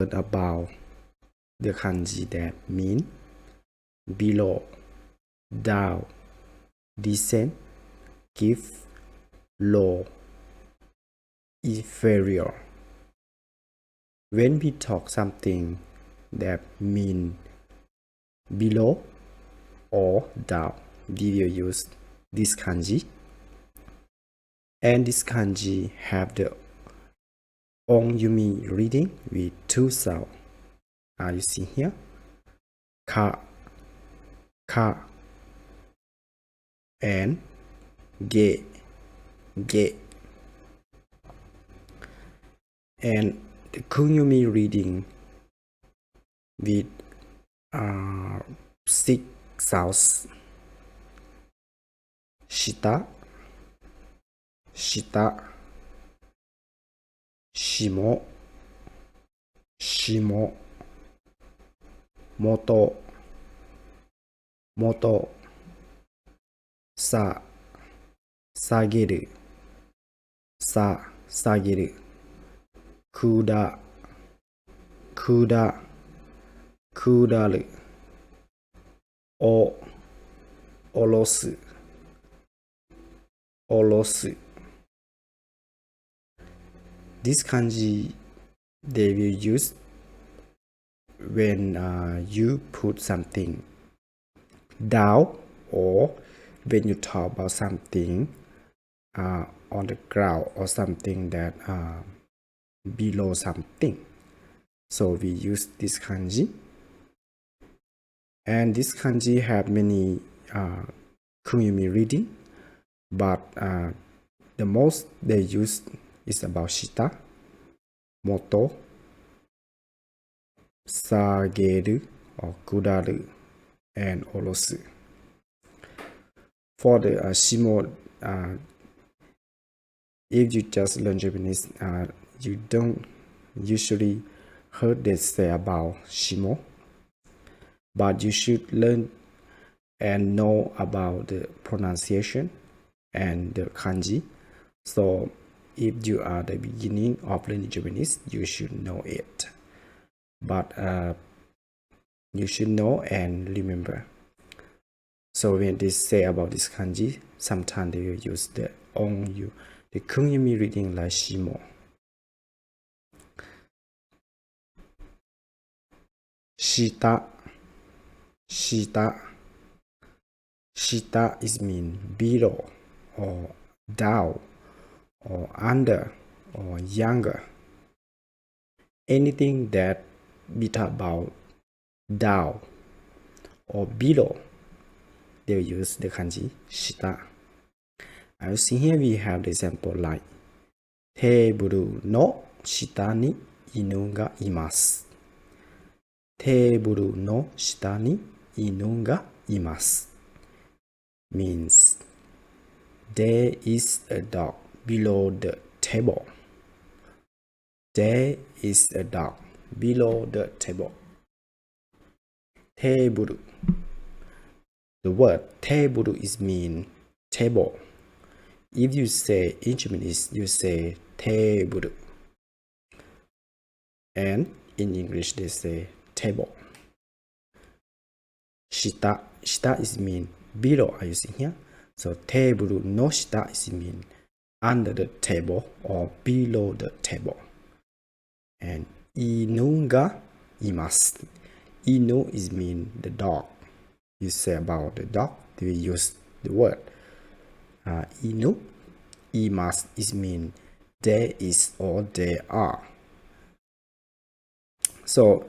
about the kanji that mean below, down, descend, give, low, inferior. When we talk something that mean below or down, we will use this kanji. And this kanji have the on-yumi reading with two sounds. You see here, ka, and ge. And the kunyumi reading with 6 sounds: shita, shimo, moto, sa, sageru, kuda, kudaru, orosu. This kanji they will use when you put something down, or when you talk about something on the ground, or something that below something. So we use this kanji, and this kanji have many kunyumi reading, but the most they use is about shita, moto, sageru or kudaru, and orosu. For the shimo, if you just learn Japanese, you don't usually heard they say about shimo, but you should learn and know about the pronunciation and the kanji. So if you are the beginning of learning Japanese, you should know it. But you should know and remember. So when they say about this kanji, sometimes they will use the kunyumi reading like shimo. Shita is mean below, or down, or under, or younger. Anything that we talk about down or below, they will use the kanji shita. I see here we have the example like teburu no shita ni inu ga imasu. Teburu no shita ni inu ga imasu means there is a dog below the table. There is a dog below the table. Teburu. The word teburu is mean table. If you say in Japanese, you say teburu. And in English, they say table. Shita is mean below. Are you seeing here? So teburu no shita is mean under the table or below the table. And inu ga imasu. Inu is mean the dog. You say about the dog, we use the word inu. Imasu is mean there is or there are. So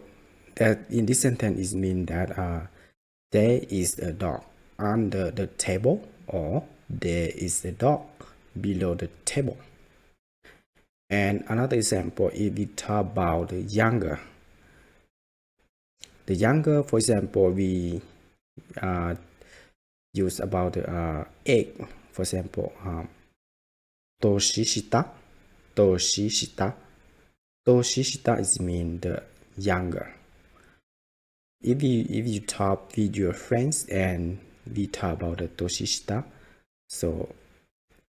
that in this sentence is mean that there is a dog under the table, or there is a dog below the table. And another example, if we talk about the younger. The younger, for example, we use about the egg. For example, toshishita. Toshishita is mean the younger. If you talk with your friends and we talk about the toshishita, so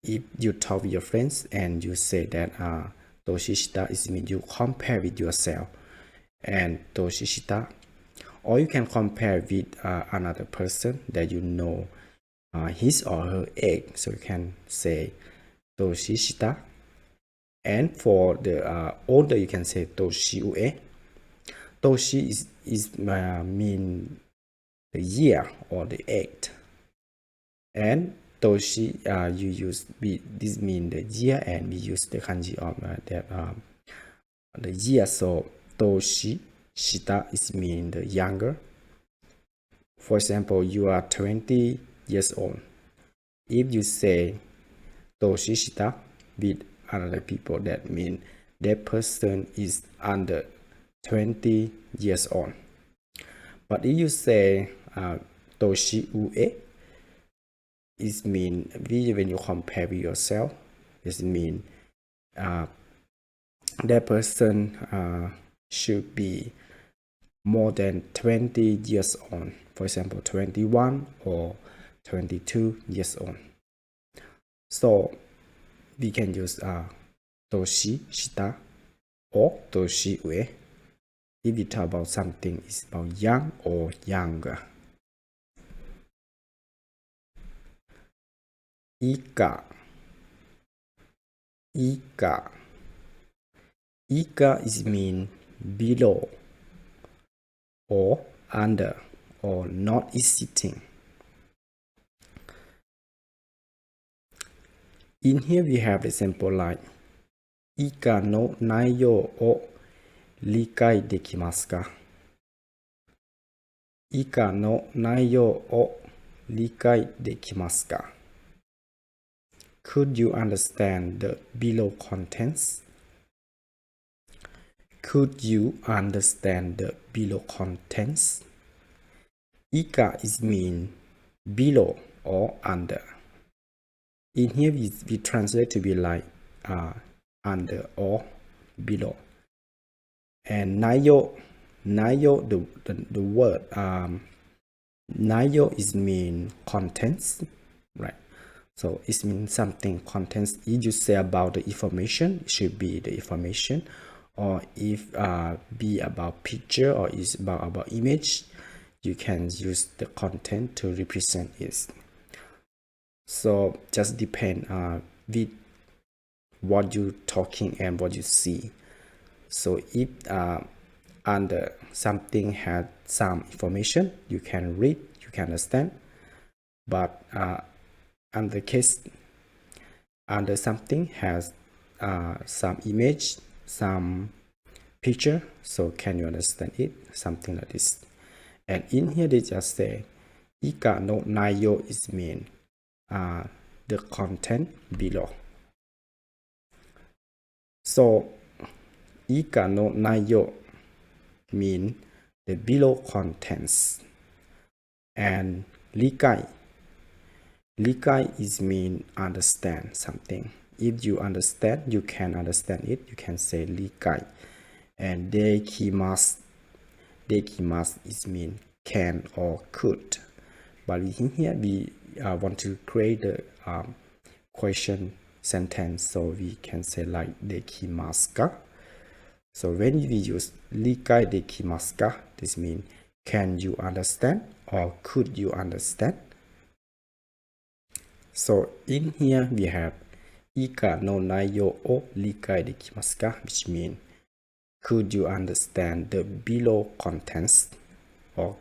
if you talk with your friends and you say that toshishita is mean you compare with yourself, and toshishita. Or you can compare with another person that you know his or her age. So you can say toshishita. And for the older, you can say toshiue. Toshi is mean the year or the age. And toshi, you use this mean the year, and we use the kanji of the year. So toshi shita is mean the younger. For example, you are 20 years old. If you say toshi shita with other people, that means that person is under 20 years old. But if you say toshi ue, it means when you compare with yourself, it means that person should be more than 20 years old. For example, 21 or 22 years old. So we can use toshi shita or toshi ue if we talk about something is about young or younger. Ika. Ika. Ika is mean below or under or not exceeding. In here we have the simple like Ika no naiyo o likai dekimasu ka? Ika no naiyo o likai dekimasu ka? Could you understand the below contents? Could you understand the below contents? Ika is mean below or under. In here we translate to be like under or below. And nayo, the word nayo is mean contents, right? So it means something contents. If you say about the information, it should be the information. Or if be about picture or is about image, you can use the content to represent it. So just depend with what you talking and what you see. So if under something had some information, you can read, you can understand. But under case under something has some image, some picture, so can you understand it? Something like this. And in here they just say Ika no naiyo is mean the content below. So Ika no naiyo mean the below contents. And likai is mean understand something. If you understand, you can understand it, you can say likai. And dekimasu is mean can or could. But in here we want to create the question sentence, so we can say like dekimasu ka. So when we use likai dekimasu ka, this means can you understand or could you understand? So in here we have Ika no naiyo o likai dekimasu ka, which means could you understand the below contents, or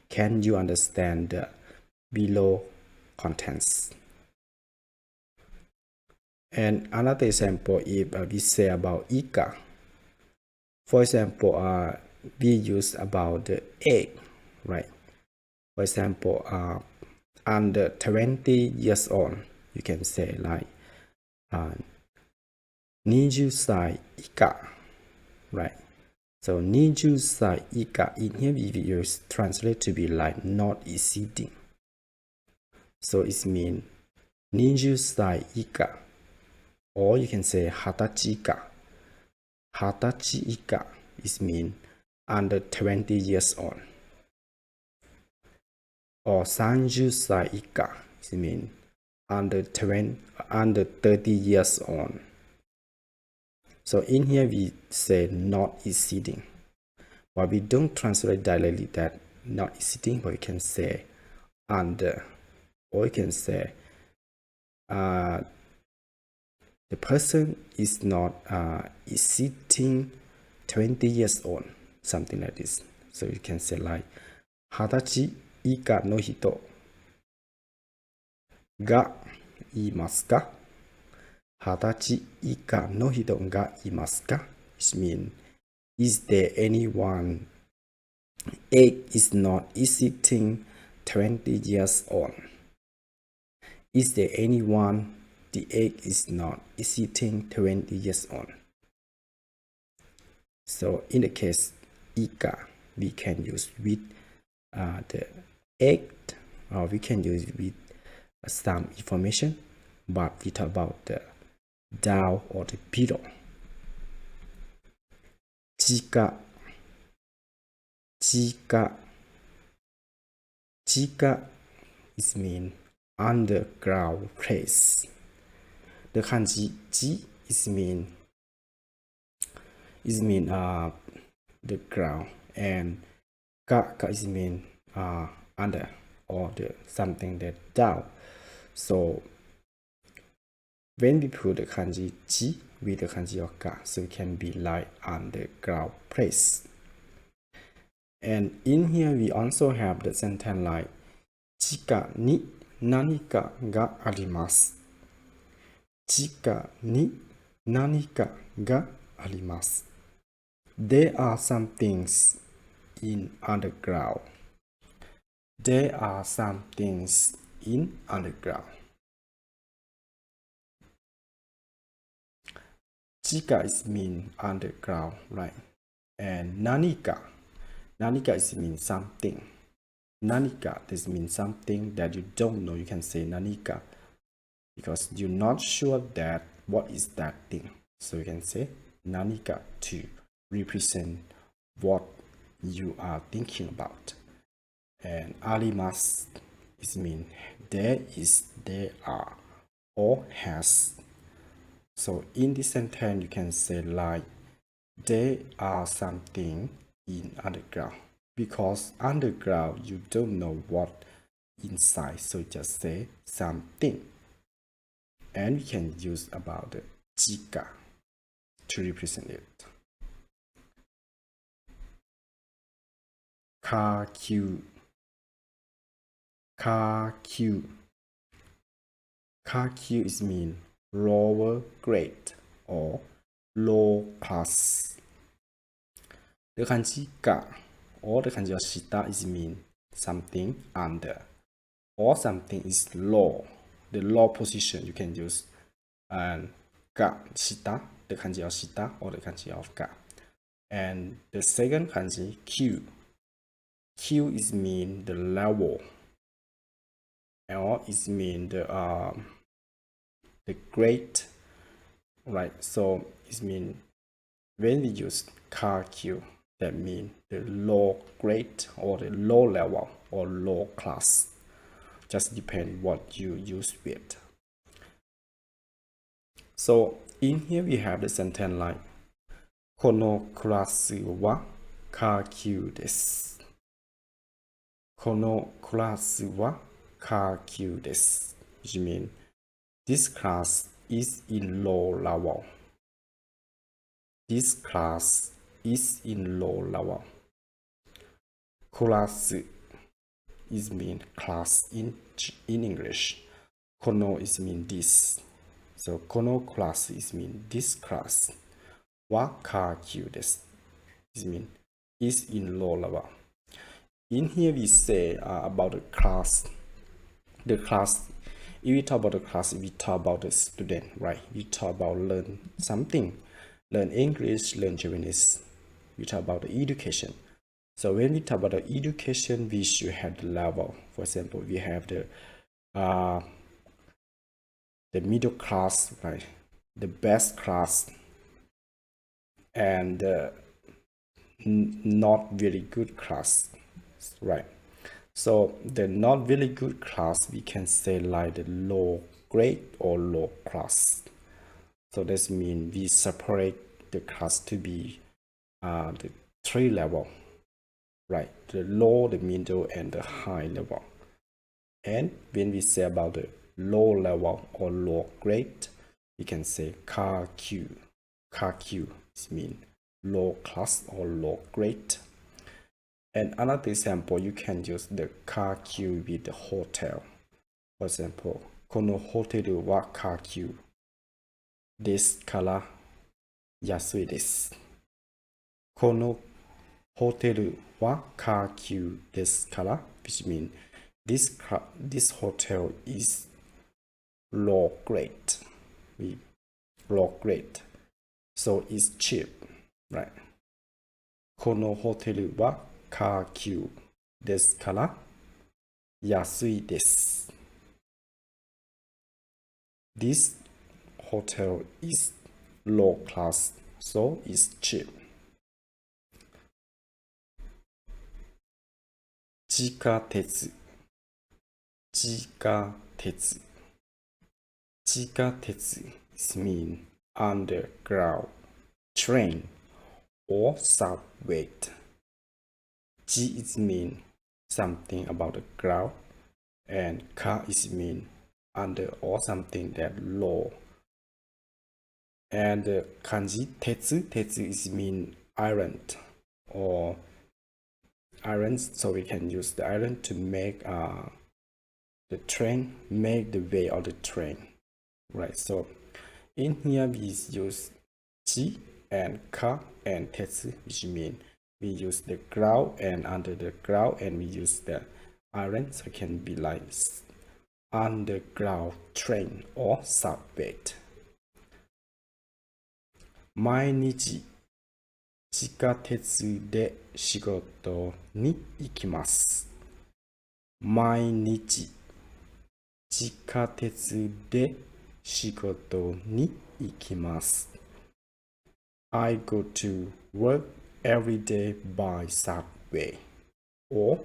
can you understand the below contents? And another example, if we say about Ika, for example, we use about the egg, right? For example, under 20 years old, you can say like 20歳以下, right? So 20歳以下 in here we use translate to be like not exceeding. So it means 20歳以下, or you can say 20歳以下. 20歳以下 is mean under 20 years old. Or 30歳以下 is mean under 30 years old. So in here we say not exceeding. but we don't translate directly that not is sitting, but we can say under, or we can say the person is not is sitting 20 years old, something like this. So you can say like 20歳以下の人がいますか？ 20歳以下の人がいますか？ Which means, is there anyone age is not exceeding 20 years old? Is there anyone the age is not exceeding 20 years old? So in the case 以下 we can use with the age, or we can use with some information, but we talk about the down or the below. 地下地下 is mean underground place. The kanji 地 is mean the ground, and ka is mean under, or the something that down. So when we put the kanji 地 with the kanji of ka, so it can be like underground place. And in here we also have the sentence like 地下に何かがあります。地下に何かがあります。There are some things in underground. There are some things in underground. 地下 is mean underground, right? And 何か is mean something. 何か this means something that you don't know. You can say 何か because you're not sure that what is that thing. So you can say 何か to represent what you are thinking about. And あります is mean there is, there are, or has. So in this sentence you can say like there are something in underground, because underground you don't know what inside, so just say something. And we can use about the 地下 to represent it. Car queue. Car queue. Car queue is mean lower grade or low class. The kanji ka or the kanji of shita is mean something under, or something is low, the low position. You can use and ka shita, the kanji of shita, or the kanji of ka. And the second kanji q, q is mean the level, or is mean the grade, right? So it mean when we use car q, that means the low grade or the low level or low class. Just depend what you use with. So in here we have the sentence like このクラスはcar q です。このクラスはcar q です。Which means this class is in low level. This class is in low level. Class is mean class in English. Kono is mean this. So kono class is mean this class. Wa car q desu is mean is in low level. In here we say about the class. The class, if we talk about the class, we talk about the student, right? We talk about learn something, learn English, learn Japanese. We talk about the education. So when we talk about the education, we should have the level. For example, we have the middle class, right? The best class, and the not very good class, right? So the not very good class, we can say like the low grade or low class. So this means we separate the class to be the 3 level. right? The low, the middle, and the high level. And when we say about the low level or low grade, we can say kakyu. Kakyu means low class or low grade. And another example, you can use the kakyu with the hotel. For example, このホテルはkakyuですから安いです。このホテルはkakyuですから which means this hotel is low grade. Low grade. So it's cheap, right? このホテルは高級ですから安いです。This hotel is low class, so it's cheap. 地下鉄地下鉄地下鉄 means underground train or subway. G is mean something about the ground, and ka is mean under or something that low. And kanji tetsu is mean iron or irons, so we can use the iron to make the train, make the way of the train, right? So in here we use ji and ka and tetsu, which mean we use the ground and under the ground, and we use the iron, so it can be like underground train or subway. 毎日地下鉄で仕事に行きます。毎日地下鉄で仕事に行きます。I go to work every day by subway, or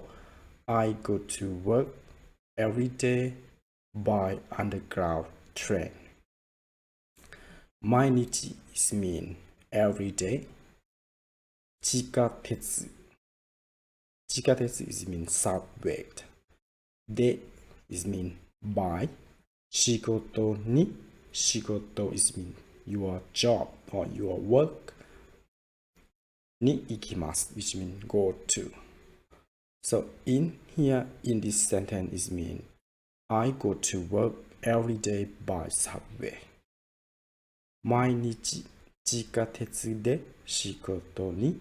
I go to work every day by underground train. 毎日 is mean every day. 地下鉄 is mean subway. で is mean by. 仕事に is mean your job or your work. に行きます which mean go to. So in here, in this sentence, is mean I go to work every day by subway. 毎日地下鉄で仕事に